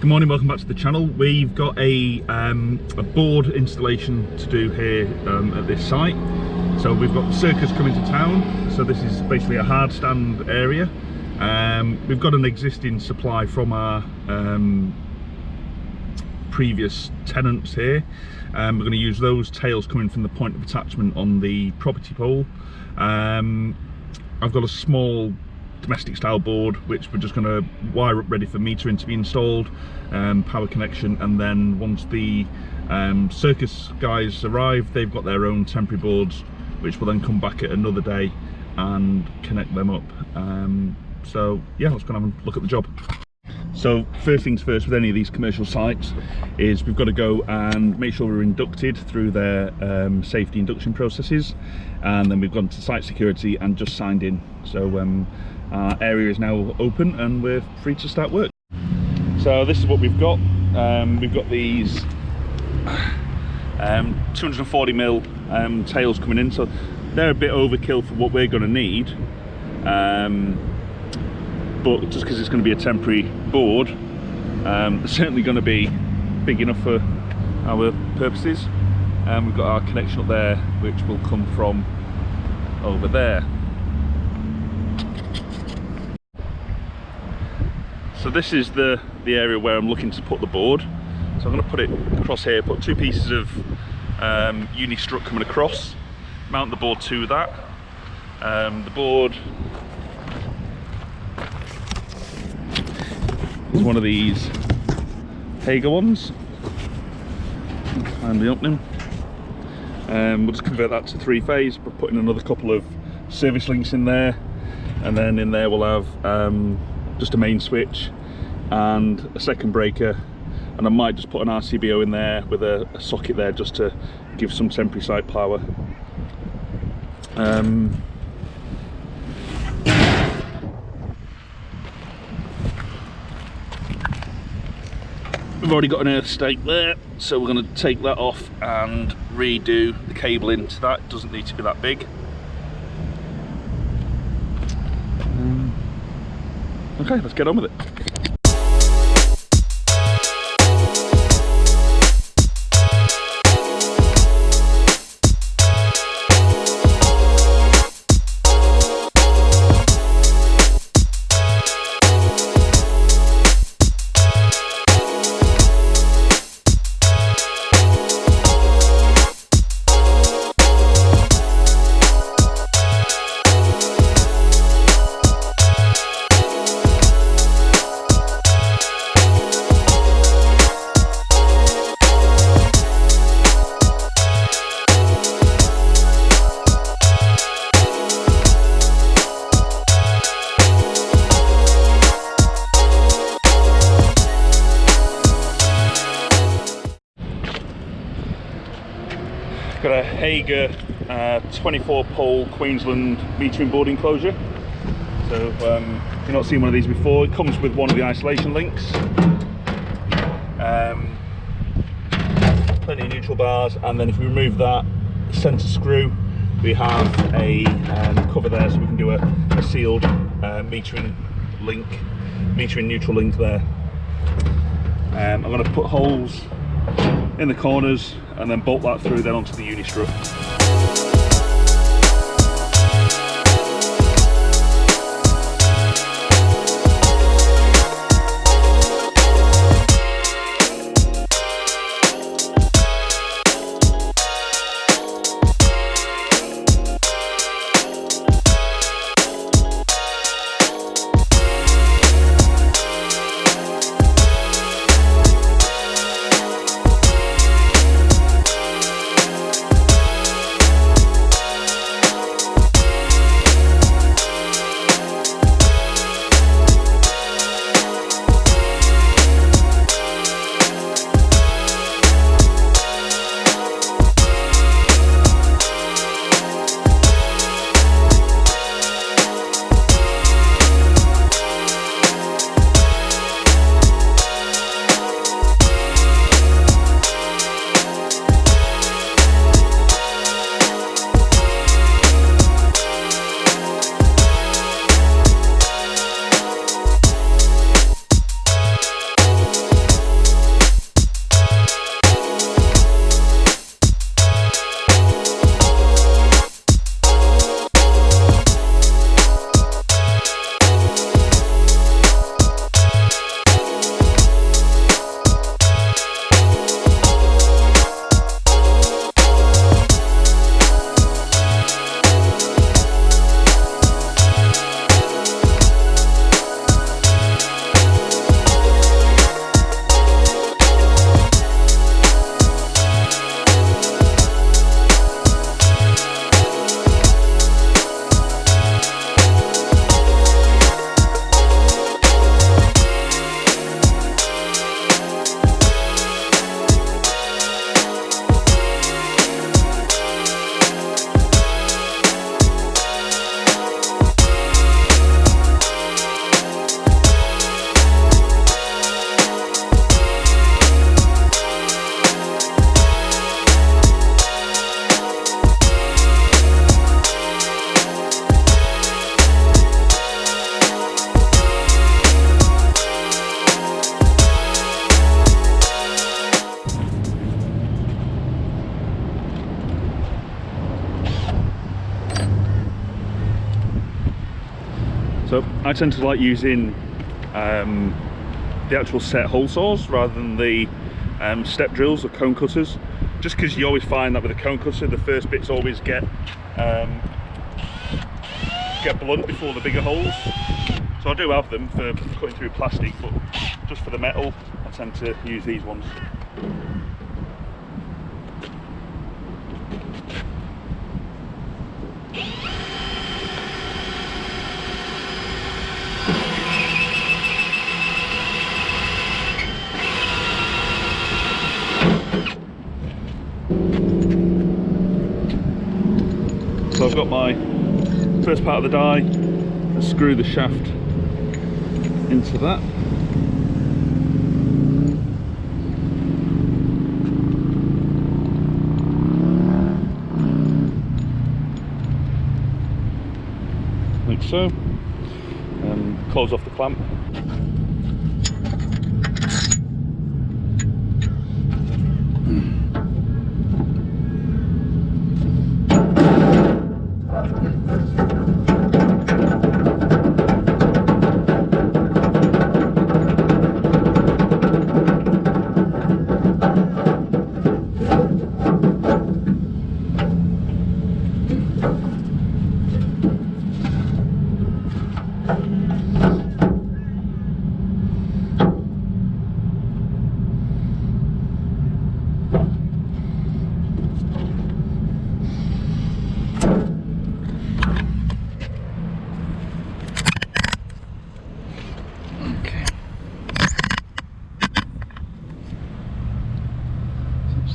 Good morning, welcome back to the channel. We've got a board installation to do here at this site. So we've got the Circus coming to town. So this is basically a hard stand area. We've got an existing supply from our previous tenants here. We're going to use those tails coming from the point of attachment on the property pole. I've got a small domestic style board which we're just going to wire up ready for metering to be installed, power connection, and then once the Circus guys arrive, they've got their own temporary boards which will then come back at another day and connect them up. So yeah, let's go and have a look at the job. So first things first, with any of these commercial sites, is we've got to go and make sure we're inducted through their safety induction processes, and then we've gone to site security and just signed in. So our area is now open and we're free to start work. So this is what we've got. We've got these 240mm tails coming in, so they're a bit overkill for what we're going to need. But just because it's going to be a temporary board, they're certainly going to be big enough for our purposes. We've got our connection up there, which will come from over there. So this is the area where I'm looking to put the board. So I'm going to put it across here, put two pieces of uni strut coming across, mount the board to that. The board is one of these Hager ones, and the opening. We'll just convert that to three-phase, but putting another couple of service links in there, and then in there we'll have just a main switch and a second breaker, and I might just put an RCBO in there with a socket there just to give some temporary site power. We've already got an earth stake there, so we're going to take that off and redo the cable into that. It doesn't need to be that big. Okay, let's get on with it. Got a Hager 24 pole Queensland metering board enclosure. So if you've not seen one of these before, it comes with one of the isolation links, plenty of neutral bars, and then if we remove that centre screw, we have a cover there, so we can do a sealed metering neutral link there. I'm going to put holes in the corners and then bolt that through then onto the uni strut. I tend to like using the actual set hole saws rather than the step drills or cone cutters, just because you always find that with a cone cutter the first bits always get blunt before the bigger holes. So I do have them for cutting through plastic, but just for the metal I tend to use these ones. So I've got my first part of the die, I screw the shaft into that. Like so, and close off the clamp.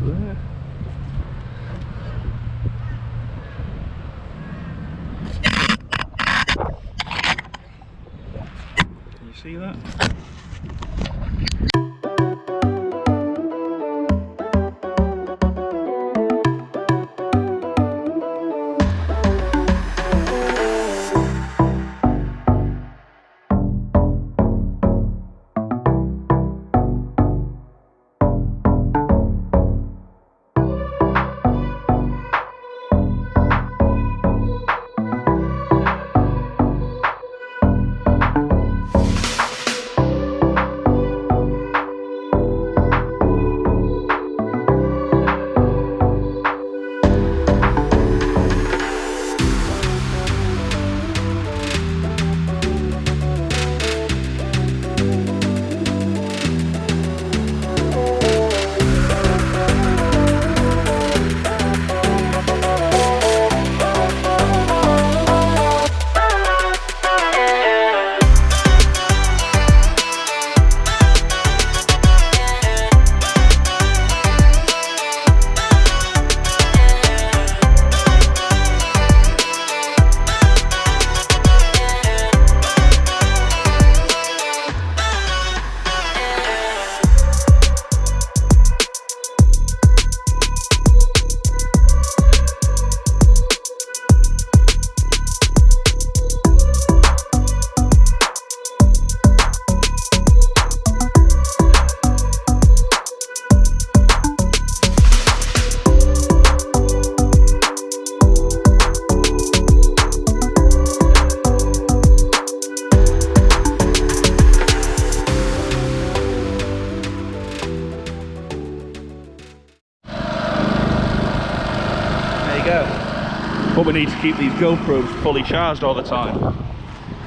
There. Can you see that? But we need to keep these GoPros fully charged all the time.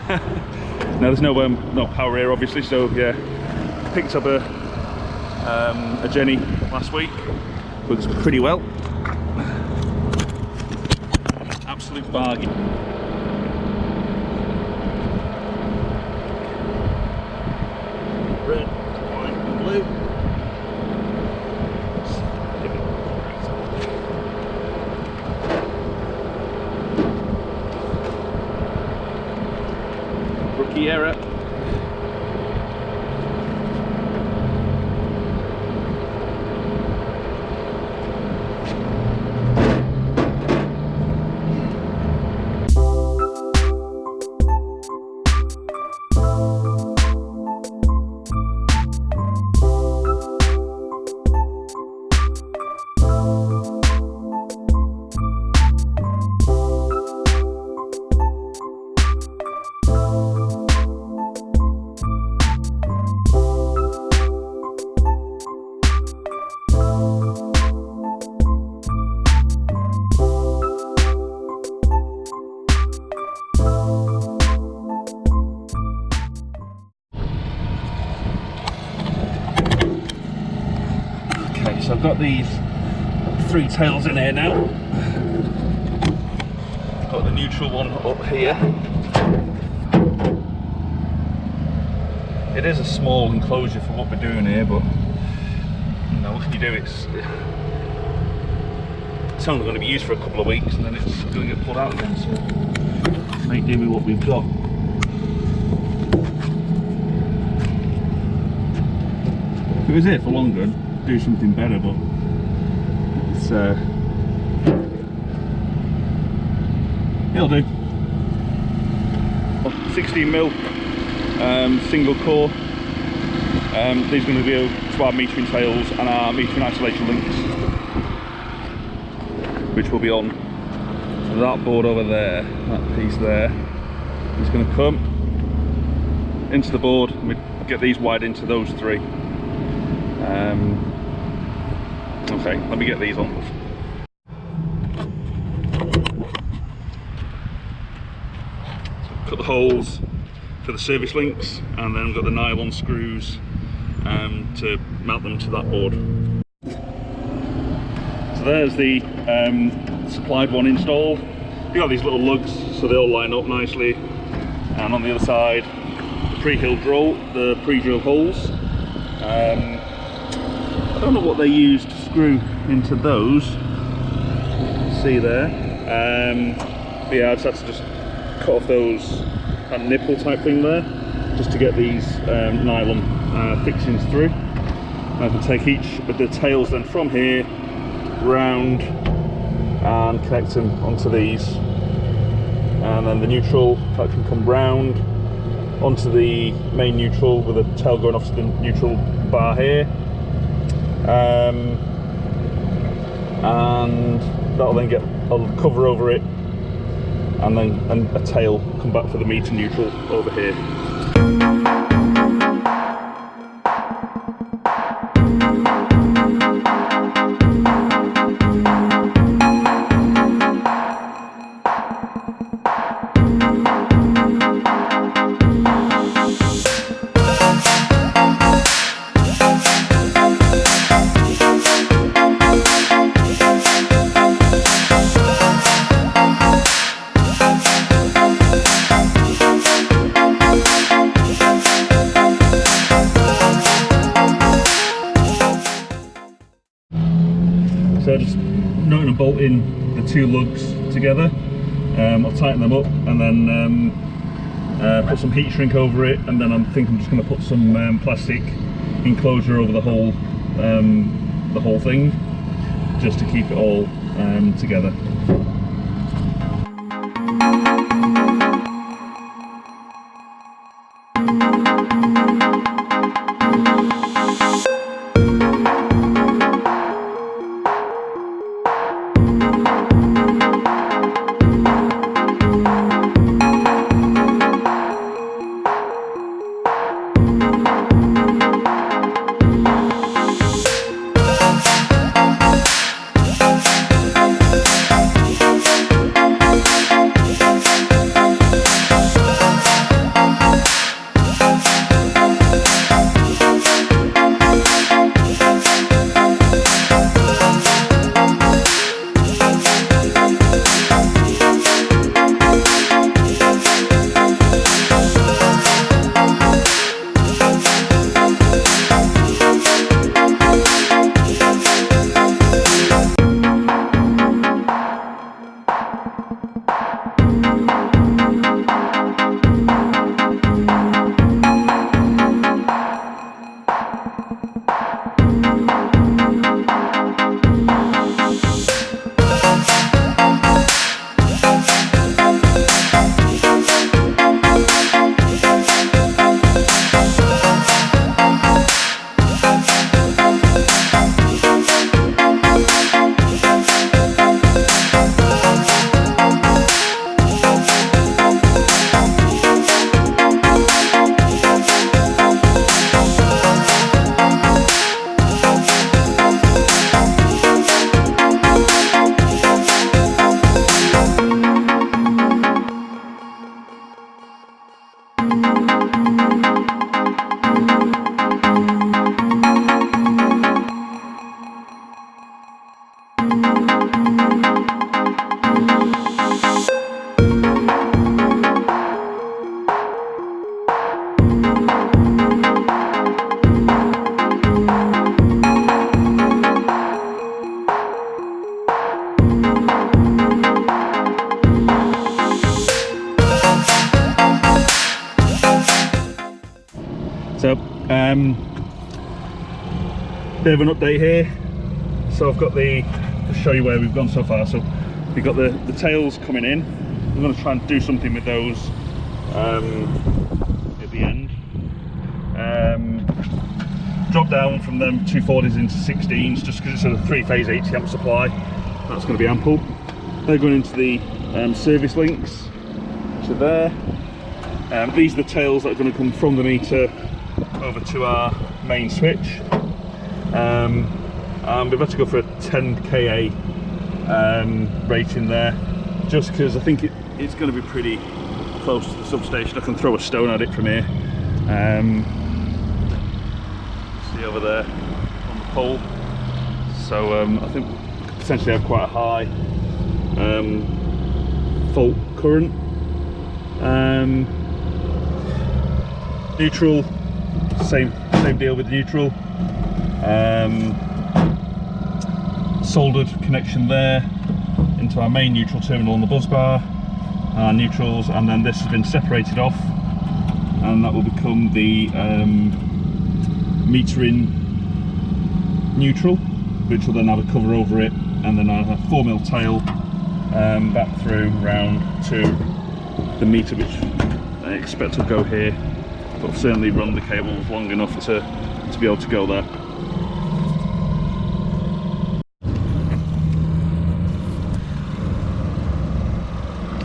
Now there's no power here obviously, so yeah, picked up a Jenny last week, works pretty well. Absolute bargain. Red, white and blue. Rookie error. so I've got these 3 tails in here now. Got the neutral one up here. It is a small enclosure for what we're doing here, but you know, what can you do? It's only going to be used for a couple of weeks and then it's going to get pulled out again, so make do with what we've got. If it was here for longer, I'd do something better, but it's it'll do. 16mm single core. These are going to go to our metering tails and our metering isolation links, which will be on that board over there. That piece there is going to come into the board, and we get these wired into those 3. Okay, let me get these on. So cut the holes for the service links, and then we've got the nylon screws to mount them to that board. So there's the supplied one installed. You've got these little lugs, so they all line up nicely, and on the other side the pre-drilled holes. I don't know what they use to screw into those. See there. But yeah, I just had to cut off those nipple type thing there, just to get these nylon fixings through. I can take each of the tails then from here round and connect them onto these, and then the neutral that can come round onto the main neutral with a tail going off to the neutral bar here. And that'll then get a cover over it, and then a tail come back for the meter neutral over here. So just knotting and bolting the 2 lugs together. I'll tighten them up and then put some heat shrink over it, and then I think I'm just going to put some plastic enclosure over the whole thing, just to keep it all together. Bit of an update here. So I've got to show you where we've gone so far. So we've got the tails coming in. I'm going to try and do something with those at the end. Drop down from them 240s into 16s just because it's a 3-phase 80 amp supply. That's going to be ample. They're going into the service links, which are there. These are the tails that are going to come from the meter over to our main switch. And we've had to go for a 10 kA rating there, just because I think it's going to be pretty close to the substation. I can throw a stone at it from here. See over there on the pole. So I think we could potentially have quite a high fault current. Neutral, same deal with neutral. Soldered connection there into our main neutral terminal on the bus bar, our neutrals, and then this has been separated off, and that will become the metering neutral, which will then have a cover over it, and then a 4mm tail back through round to the meter, which I expect will go here, but I've certainly run the cables long enough to be able to go there.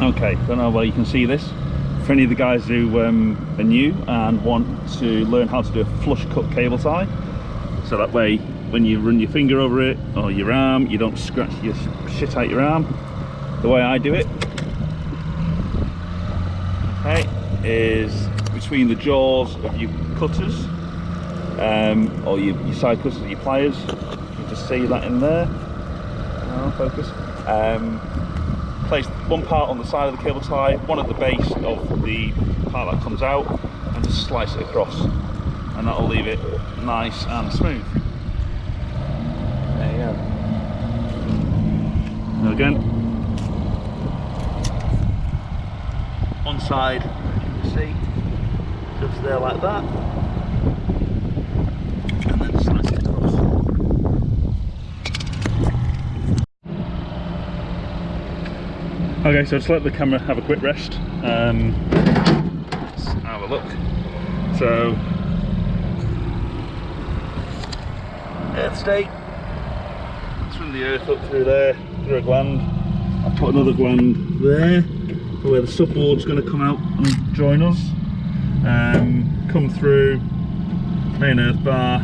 Okay, don't know whether you can see this. For any of the guys who are new and want to learn how to do a flush cut cable tie, so that way when you run your finger over it or your arm, you don't scratch your shit out your arm. The way I do it, okay, is between the jaws of your cutters, or your side cutters, your pliers. You can just see that in there. Oh, focus. Place one part on the side of the cable tie, one at the base of the part that comes out, and just slice it across, and that'll leave it nice and smooth. There you go. Now again, one side, you can see, just there like that, and then slice it across. Okay, so just let the camera have a quick rest. Let's have a look. So, earth stake. Let's run the earth up through there, through a gland. I've put another gland there, for where the subboard's going to come out and join us. Come through main earth bar,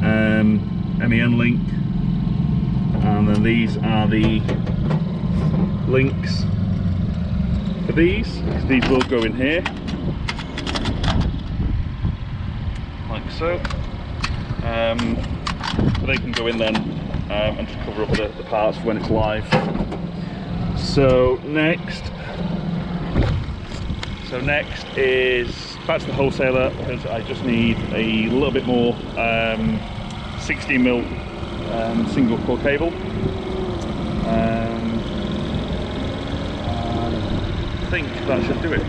MEN link, and then these are the links for these, because these will go in here like so. But they can go in then and just cover up the parts when it's live. So next is back to the wholesaler, because I just need a little bit more 16mm single core cable. I think that should do it.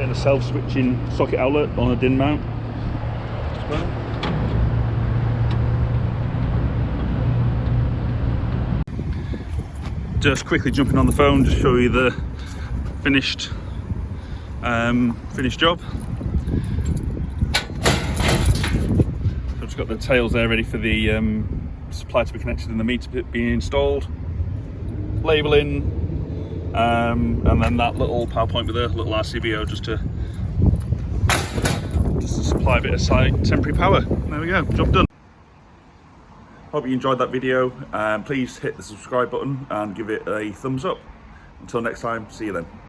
and a self-switching socket outlet on a DIN mount as well. Just quickly jumping on the phone to show you the finished job. I've just got the tails there ready for the supply to be connected and the meter being installed. Labelling, and then that little PowerPoint with a little RCBO just to supply a bit of temporary power. There we go, job done. Hope you enjoyed that video. Please hit the subscribe button and give it a thumbs up. Until next time, see you then.